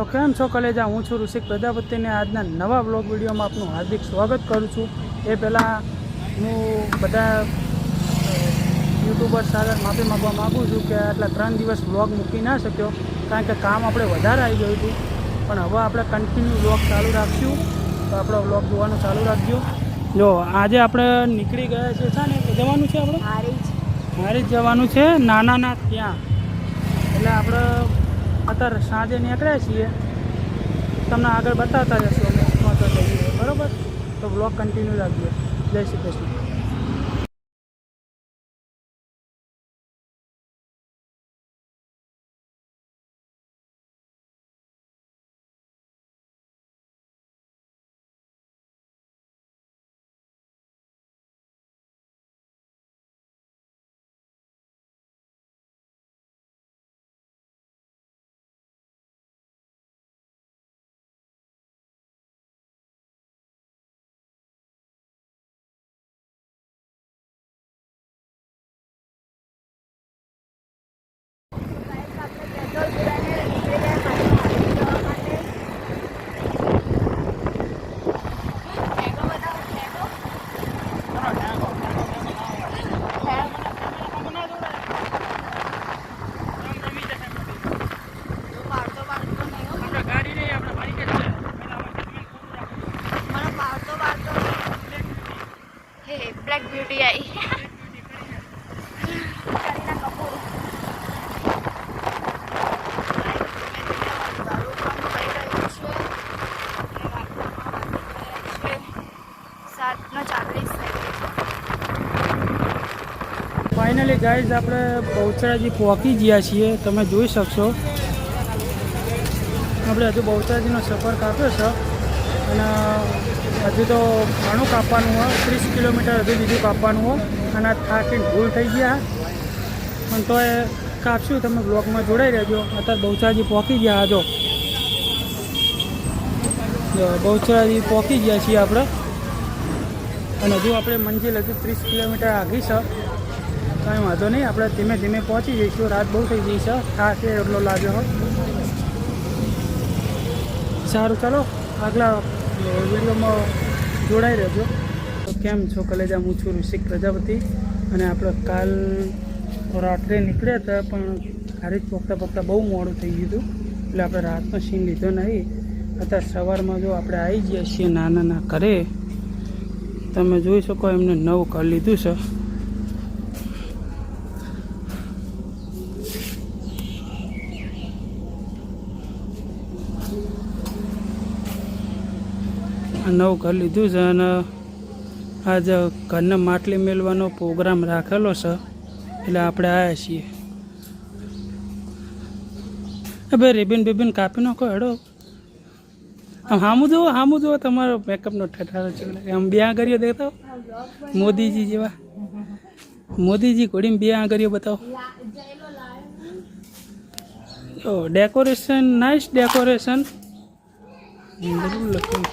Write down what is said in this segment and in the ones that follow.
તો કેમ છો કલેજા? હું છું ઋષિક પ્રજાપતિને આજના નવા બ્લોગ વિડીયોમાં આપનું હાર્દિક સ્વાગત કરું છું। એ પહેલાં હું બધા યુટ્યુબર સાથે માફી માગવા માગું છું કે આટલા 3 દિવસ બ્લોગ મૂકી ના શક્યો, કારણ કે કામ આપણે વધારે આવી ગયું હતું। પણ હવે આપણે કન્ટિન્યુ બ્લોગ ચાલુ રાખશું, તો આપણો બ્લોગ જોવાનું ચાલુ રાખજો। જો આજે આપણે નીકળી ગયા છે, ને જવાનું છે આપણે હારીજ જવાનું છે, નાના ત્યાં। એટલે આપણે અત્યારે સાંજે નીકળ્યા છીએ, તમને આગળ બતાવતા જશું અમે પહોંચવા જઈએ, બરાબર? તો બ્લોગ કન્ટિન્યુ રાખજો। જય શ્રી કૃષ્ણ। ब्लैक ब्यूटी आई ફાઇનલી ગાઈઝ આપણે બહુચરાજી પહોંચી ગયા છીએ। તમે જોઈ શકશો આપણે હજુ બહુચરાજીનો સફર કાપ્યો છે, અને હજુ તો ઘણું કાપવાનું હોય, 30 કિલોમીટર હજુ બીજું કાપવાનું હોય, અને થાકીને ભૂલ થઈ ગયા, પણ તો એ કાપશું। તમે બ્લોગમાં જોડાઈ રહેજો। અત્યારે બહુચરાજી પહોંચી ગયા, જો બહુચરાજી પહોંચી ગયા છીએ આપણે, અને હજુ આપણે મંજિલ હજુ 30 કિલોમીટર આગી છે। કાંઈ વાંધો નહીં, આપણે ધીમે ધીમે પહોંચી જઈશું। રાત બહુ થઈ ગઈ છે, થાક એટલો લાગ્યો હોય। સારું, ચાલો આગલા વિડીયોમાં જોડાઈ રહેજો। તો કેમ છો કલેજા? હું છું ઋષિક પ્રજાપતિ, અને આપણે કાલ રાત્રે નીકળ્યા હતા, પણ હારીજ પહોંચતા બહુ મોડું થઈ ગયું હતું, એટલે આપણે રાતનો સીન લીધો નહીં। અત્યારે સવારમાં જો આપણે આવી ગયા છીએ નાના ઘરે, તમે જોઈ શકો એમને નવું ઘર લીધું છે। નવું ઘર લીધું છે, અને આજે ઘરને માટલી મેળવાનો પ્રોગ્રામ રાખેલો છે, એટલે આપણે આવ્યા છીએ। ભાઈ રિબિન કાપી નાખો, હેડો આમ હામું જુઓ તમારો મેકઅપનો ઠઠારો છે। આમ બે આંગળીઓ દેખાવ, મોદીજી જેવા, મોદીજી ઘોડીને બે આંગળીઓ બતાવો। જો ડેકોરેશન, નાઇસ ડેકોરેશન, જરૂર લખ્યું।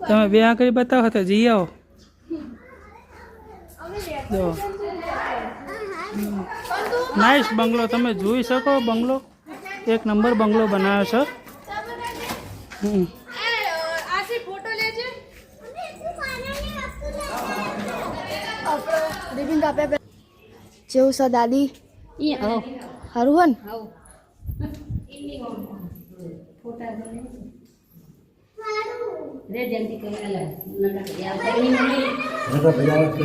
તમે બે આંગળી બતાવો તો જઈ આવો। જો નાઇસ બંગલો, તમે જોઈ શકો, બંગલો 1 નંબર બંગલો બનાવ્યો છે। જેવું છે દાદી હારું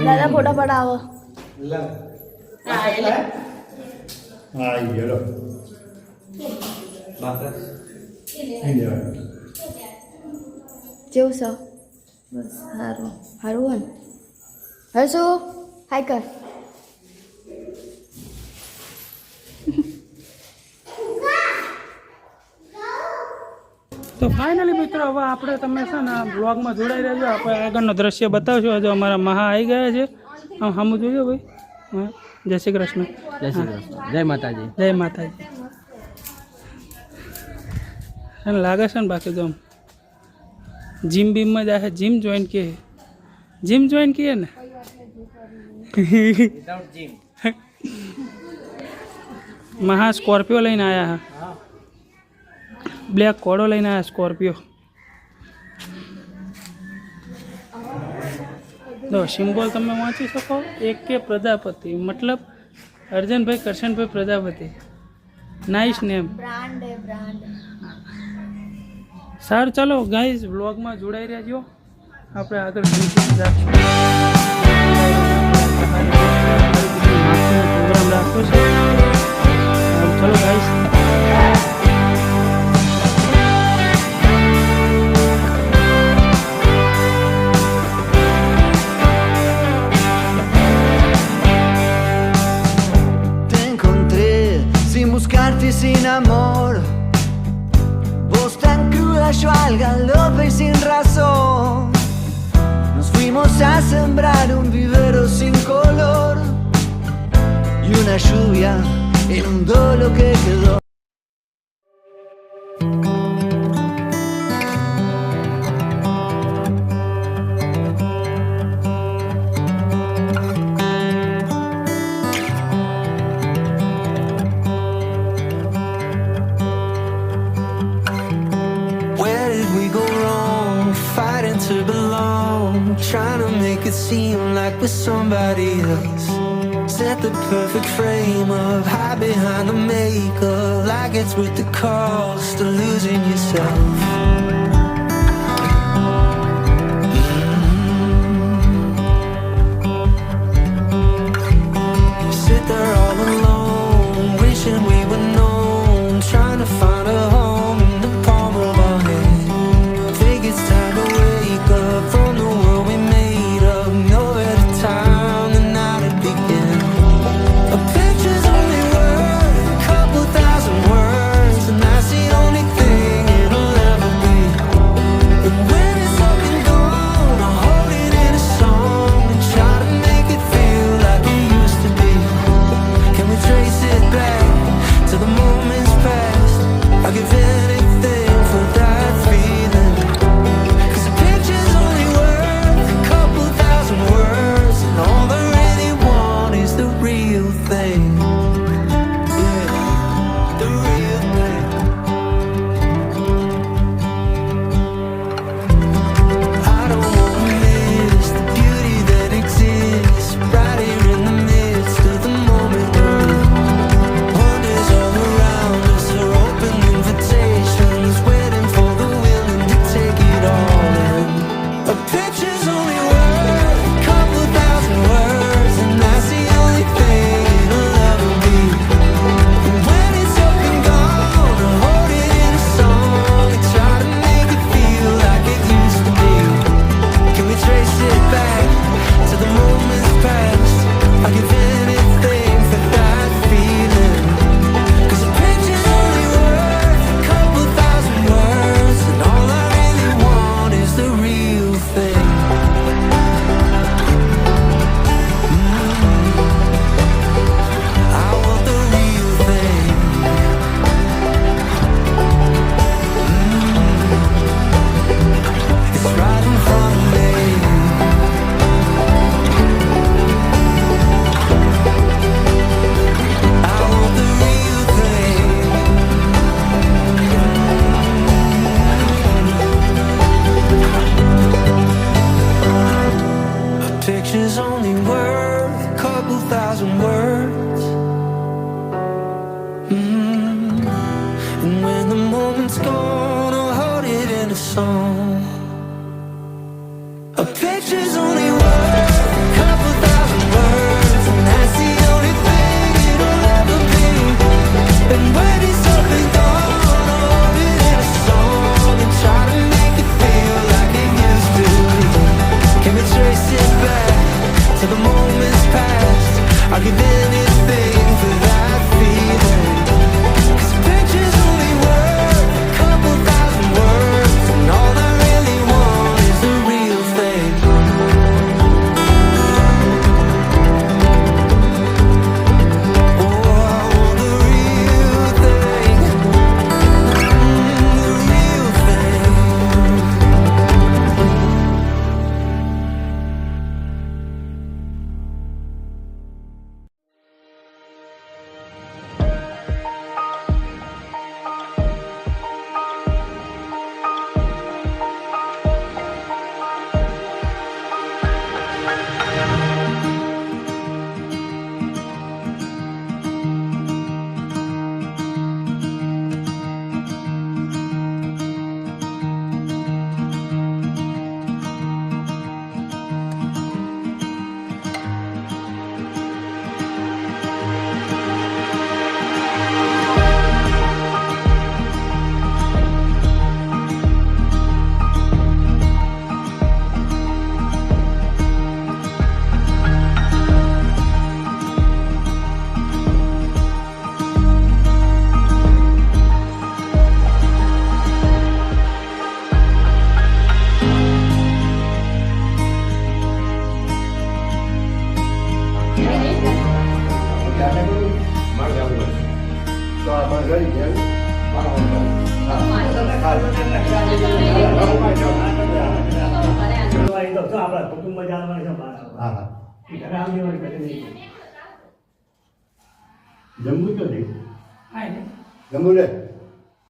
દાદા ફોટા પડાવો। જેવું છે બસ હારું હરસુ હાય કર। તો ફાઇનલી મિત્રો, હવે આપણે તમે છે ને બ્લોગમાં જોડાઈ રહેજો। આપણે આગળનો દ્રશ્ય બતાવશું। હજુ અમારા મહા આવી ગયા છે, આમ સામું જોજો ભાઈ। હા, જય શ્રી કૃષ્ણ। જય શ્રી કૃષ્ણ, જય માતાજી, જય માતાજી। એને લાગે છે ને બાકી તો આમ જીમ બીમમાં જાય, જીમ જોઈન કીએ ને વિધાઉટ જીમ મહા સ્કોર્પિયો લઈને આવ્યા હા। બ્લેક કોડો લઈને આવ્યા સ્કોર્પિયો. જો સિમ્બોલ તમે વાંચી શકો, AK પ્રજાપતિ મતલબ Arjanbhai Karshanbhai Prajapati. Nice name. Brand હે બ્રાન્ડ. સારું ચાલો ગાઈઝ વ્લોગમાં જોડાઈ રહેજો. આપણે આગળ કન્ટિન્યુ રાખશું. પ્રોગ્રામ રાખ્યો છે. સારું ચાલો guys. Te encontré sin buscarte, sin amor. Voz tan cruda, yo al galope y sin razón. Nos fuimos a sembrar un vivero sin color. Y una lluvia inundó lo que quedó. Where did we go wrong? Fighting to belong, trying to make it seem like we're somebody else. Set the perfect frame of hide behind the makeup, like it's with the cost of losing yourself. Sit there all alone, wishing we were known, trying to find a home in the palm of our hand. Think it's time to wake up from the world we made up. No better time than now to begin. A picture's only worth a couple thousand words, and that's the only thing it'll ever be. And when it's up and gone, I'll hold it in a song and try to make it feel like it used to be. Can we trace it back to the moments past? I'll give anything for that feeling. 'Cause a picture's only worth a couple thousand words, and all I really want is the real thing. Yeah, the real thing. I don't wanna miss the beauty that exists right here in the midst of the moment we're in. Wonders all around us are open invitations, waiting for the willing to take it all in. A picture's only worth a couple thousand words, and that's the only thing it'll ever be. And when it's up and gone, I'll hold it in a song and try to make it feel like it used to be. Can we trace it back to the moments past? I'll give anything for that feeling. 'Cause a picture's only worth a couple thousand words, and all I really want is the real thing. I want the real thing. It's right in front of me. I want the real thing. A picture's only worth a couple thousand words. And when the moment's gone, I'll hold it in a song. A picture's only worth a couple thousand words, and that's the only thing it'll ever be. And when it's up and gone, I'll hold it in a song and try to make it feel like it used to be. Can we trace it back to the moments past? I'll give anything for that feeling. 'Cause a picture's only worth a couple thousand words, and all I really want is the real thing.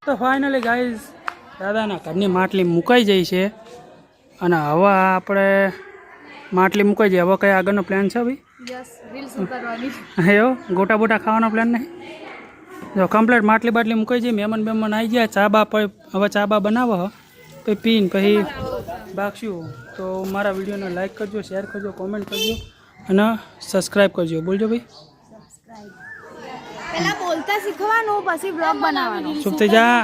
તો finally guys દાદાના ઘરની માટલી મુકાઈ જાય છે અને હવે આપણે માટલી મુકાઈ જાય. હવે કઈ આગળનો પ્લાન છે ભાઈ? યસ રીલ્સ ઉતારવાની. એવો ગોટા બોટા ખાવાનો પ્લાન નહીં? જો કમ્પ્લીટ માટલી બાટલી મુકાઈ જાય. મહેમાન આવી ગયા. હવે ચા બા બનાવો પછી પીને પછી ભાગશું. તો મારા વિડીયોને લાઈક કરજો, શેર કરજો, કોમેન્ટ કરજો અને સબસ્ક્રાઈબ કરજો. બોલજો ભાઈ. પહેલા બોલતા શીખવાનું પછી બ્લોગ બનાવવાનો. ચૂપ થઈ જા.